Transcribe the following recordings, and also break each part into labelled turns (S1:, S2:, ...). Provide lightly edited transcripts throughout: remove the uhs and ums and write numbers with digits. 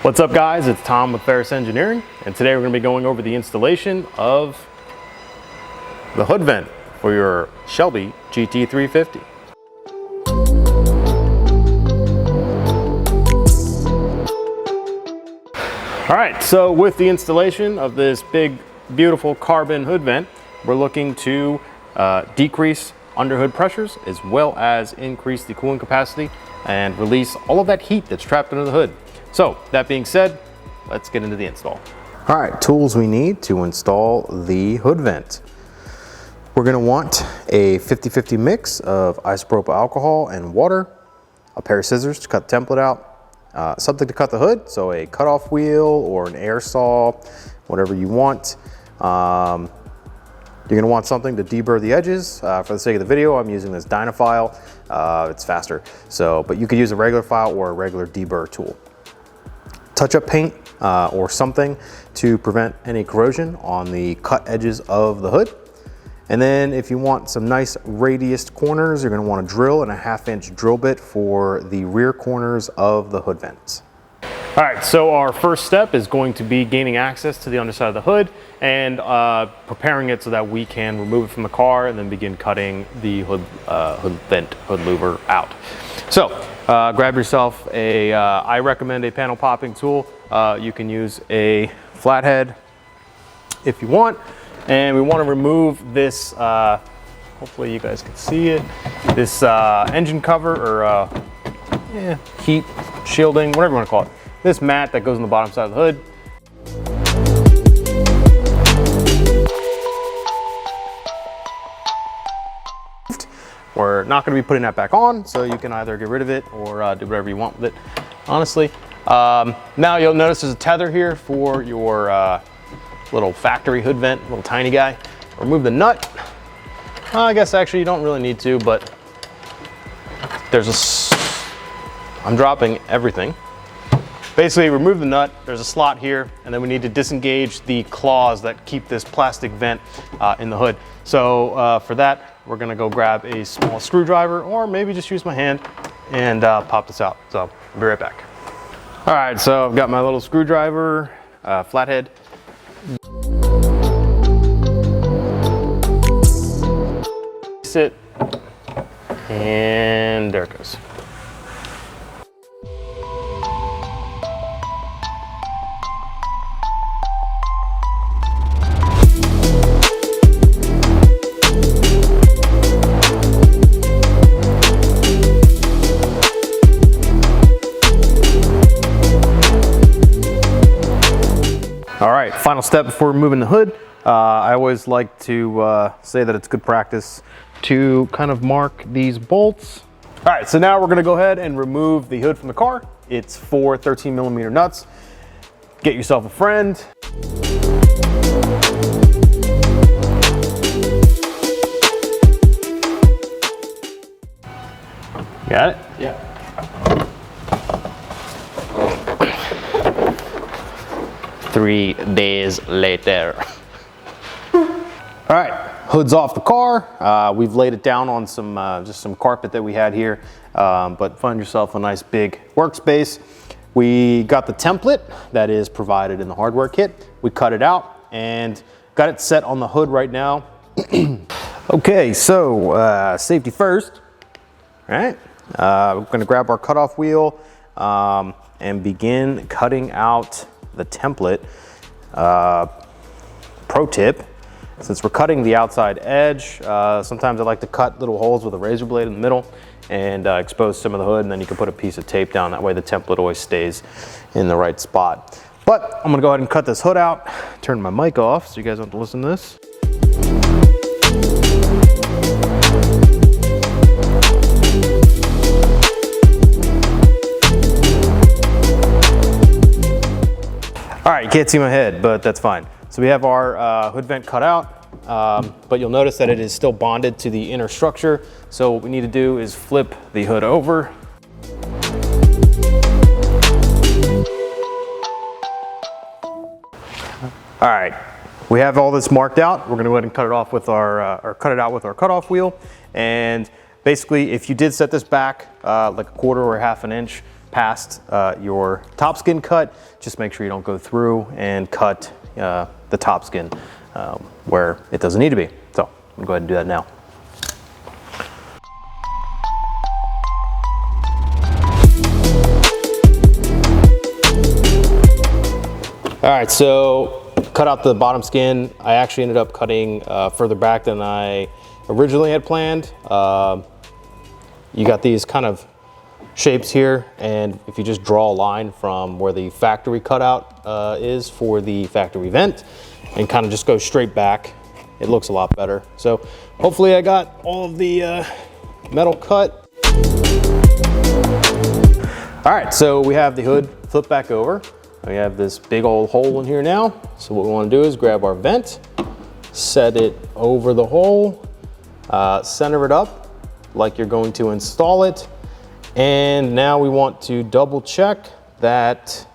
S1: What's up guys, it's Tom with Ferris Engineering, and today we're going to be going over the installation of the hood vent for your Shelby GT350. Alright, so with the installation of this big beautiful carbon hood vent, we're looking to decrease underhood pressures as well as increase the cooling capacity and release all of that heat that's trapped under the hood. So that being said, let's get into the install. All right, tools we need to install the hood vent. We're gonna want a 50-50 mix of isopropyl alcohol and water, a pair of scissors to cut the template out, something to cut the hood, so a cutoff wheel or an air saw, whatever you want. You're gonna want something to deburr the edges. For the sake of the video, I'm using this Dynafile. It's faster, but you could use a regular file or a regular deburr tool. Touch-up paint or something to prevent any corrosion on the cut edges of the hood. And then if you want some nice radiused corners, you're going to want a drill and a 1/2-inch drill bit for the rear corners of the hood vents. All right, so our first step is going to be gaining access to the underside of the hood and preparing it so that we can remove it from the car and then begin cutting the hood louver out. So grab yourself I recommend a panel popping tool. You can use a flathead if you want. And we want to remove this, hopefully you guys can see it, this engine cover or heat shielding, whatever you want to call it. This mat that goes on the bottom side of the hood. We're not going to be putting that back on, so you can either get rid of it or do whatever you want with it, honestly. Now you'll notice there's a tether here for your little factory hood vent, little tiny guy. Remove the nut. I guess actually you don't really need to, but I'm dropping everything. Basically remove the nut, there's a slot here, and then we need to disengage the claws that keep this plastic vent in the hood. So for that, we're gonna go grab a small screwdriver or maybe just use my hand and pop this out. So I'll be right back. All right, so I've got my little screwdriver, flathead. It, and there it goes. All right, final step before removing the hood. I always like to say that it's good practice to kind of mark these bolts. All right, so now we're gonna go ahead and remove the hood from the car. It's 4 13mm nuts. Get yourself a friend. Got it? Yeah. 3 days later. All right, hood's off the car. We've laid it down on some just some carpet that we had here, but find yourself a nice big workspace. We got the template that is provided in the hardware kit. We cut it out and got it set on the hood right now. Okay, so safety first. All right, we're gonna grab our cutoff wheel and begin cutting out the template. Pro tip, since we're cutting the outside edge, sometimes I like to cut little holes with a razor blade in the middle and expose some of the hood, and then you can put a piece of tape down. That way the template always stays in the right spot. But I'm gonna go ahead and cut this hood out, turn my mic off so you guys don't have to listen to this. All right, you can't see my head, but that's fine. So we have our hood vent cut out, but you'll notice that it is still bonded to the inner structure. So what we need to do is flip the hood over. All right, we have all this marked out. We're gonna go ahead and cut it off with our, cut it out with our cutoff wheel. And basically, if you did set this back like a quarter or half an inch, past your top skin cut, just make sure you don't go through and cut the top skin where it doesn't need to be. So I'm gonna go ahead and do that now. All right, so cut out the bottom skin. I actually ended up cutting further back than I originally had planned. You got these kind of shapes here, and if you just draw a line from where the factory cutout is for the factory vent and kind of just go straight back, it looks a lot better. So hopefully I got all of the metal cut. All right, so we have the hood flipped back over. We have this big old hole in here now. So what we want to do is grab our vent, set it over the hole, center it up like you're going to install it. And now we want to double check that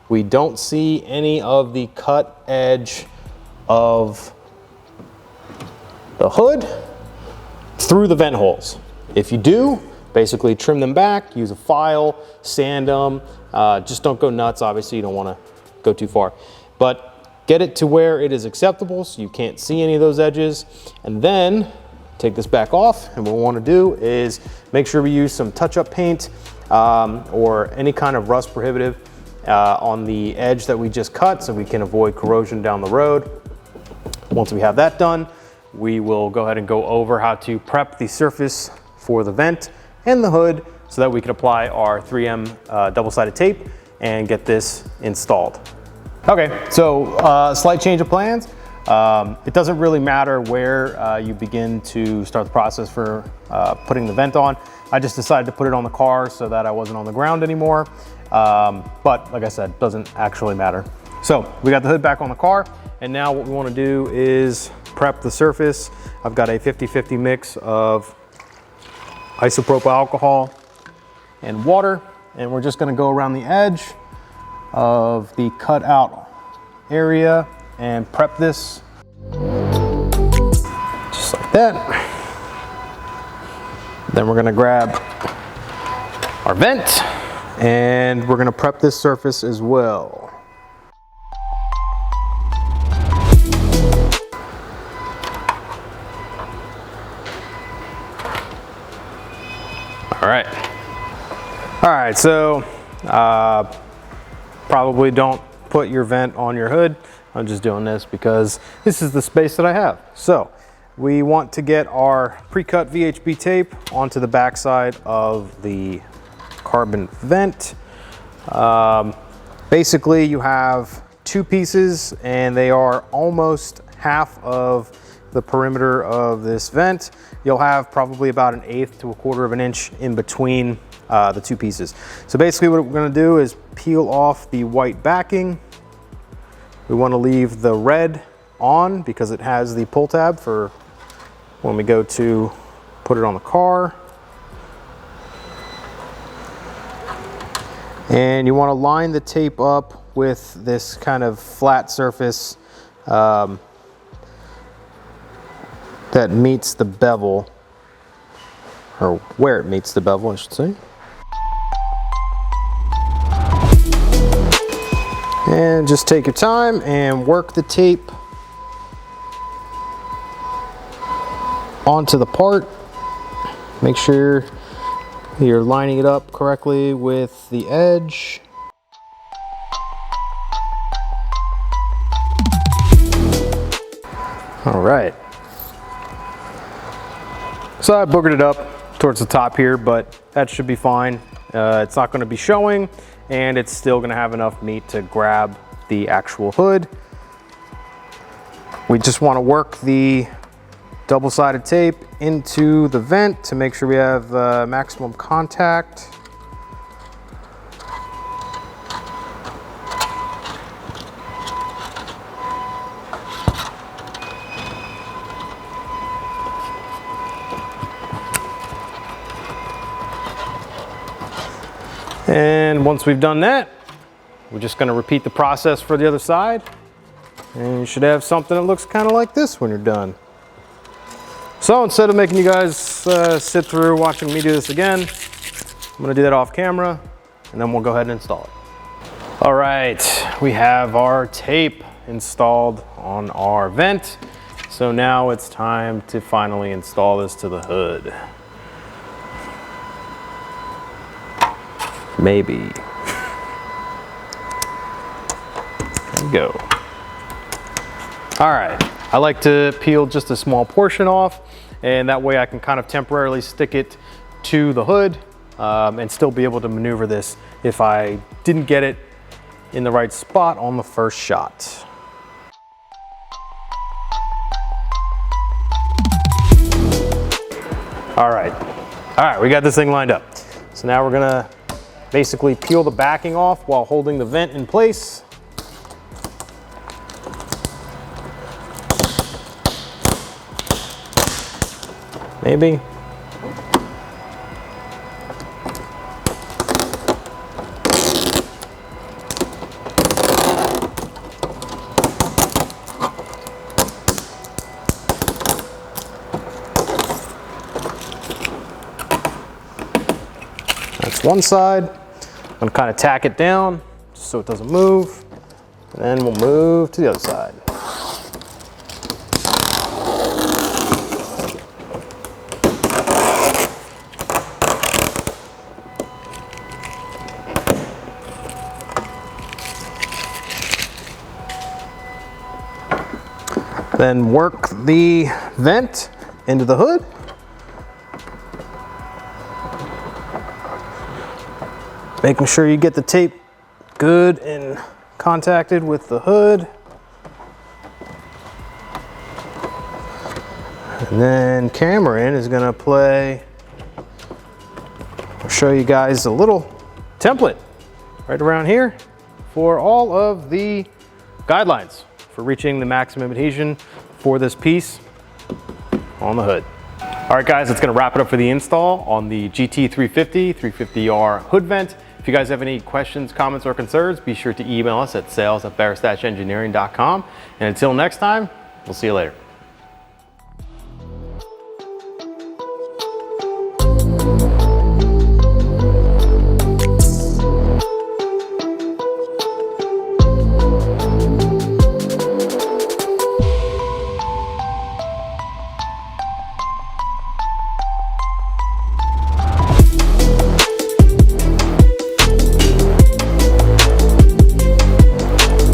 S1: we don't see any of the cut edge of the hood through the vent holes. If you do, basically trim them back, use a file, sand them. Just don't go nuts. Obviously, you don't want to go too far, but get it to where it is acceptable so you can't see any of those edges. And then take this back off. And what we want to do is make sure we use some touch-up paint or any kind of rust prohibitive on the edge that we just cut so we can avoid corrosion down the road. Once we have that done, we will go ahead and go over how to prep the surface for the vent and the hood so that we can apply our 3M double-sided tape and get this installed. Okay, so slight change of plans. It doesn't really matter where you begin to start the process for putting the vent on. I just decided to put it on the car so that I wasn't on the ground anymore. But like I said, doesn't actually matter. So we got the hood back on the car, and now what we want to do is prep the surface. I've got a 50-50 mix of isopropyl alcohol and water, and we're just going to go around the edge of the cutout area and prep this just like that. Then we're going to grab our vent and we're going to prep this surface as well. All right, so probably don't put your vent on your hood. I'm just doing this because this is the space that I have. So we want to get our pre-cut VHB tape onto the backside of the carbon vent. Basically, you have two pieces and they are almost half of the perimeter of this vent. You'll have probably about 1/8 to 1/4 of an inch in between the two pieces. So basically what we're going to do is peel off the white backing. We want to leave the red on because it has the pull tab for when we go to put it on the car. And you want to line the tape up with this kind of flat surface that meets the bevel, or where it meets the bevel, I should say. And just take your time and work the tape onto the part. Make sure you're lining it up correctly with the edge. All right. So I boogered it up towards the top here, but that should be fine. It's not going to be showing, and it's still going to have enough meat to grab the actual hood. We just want to work the double-sided tape into the vent to make sure we have maximum contact. And once we've done that, we're just going to repeat the process for the other side. And you should have something that looks kind of like this when you're done. So instead of making you guys sit through watching me do this again, I'm going to do that off camera. and then we'll go ahead and install it. All right, we have our tape installed on our vent. So now it's time to finally install this to the hood. Maybe. There we go. All right, I like to peel just a small portion off, and that way I can kind of temporarily stick it to the hood and still be able to maneuver this if I didn't get it in the right spot on the first shot. All right, we got this thing lined up. So now we're gonna basically peel the backing off while holding the vent in place. Maybe. That's one side. I'm gonna kind of tack it down so it doesn't move. And then we'll move to the other side. Then work the vent into the hood. Making sure you get the tape good and contacted with the hood. And then Cameron is gonna I'll show you guys a little template right around here for all of the guidelines for reaching the maximum adhesion for this piece on the hood. All right guys, that's gonna wrap it up for the install on the GT350, 350R hood vent. If you guys have any questions, comments, or concerns, be sure to email us at sales@ferris-engineering.com. And until next time, we'll see you later.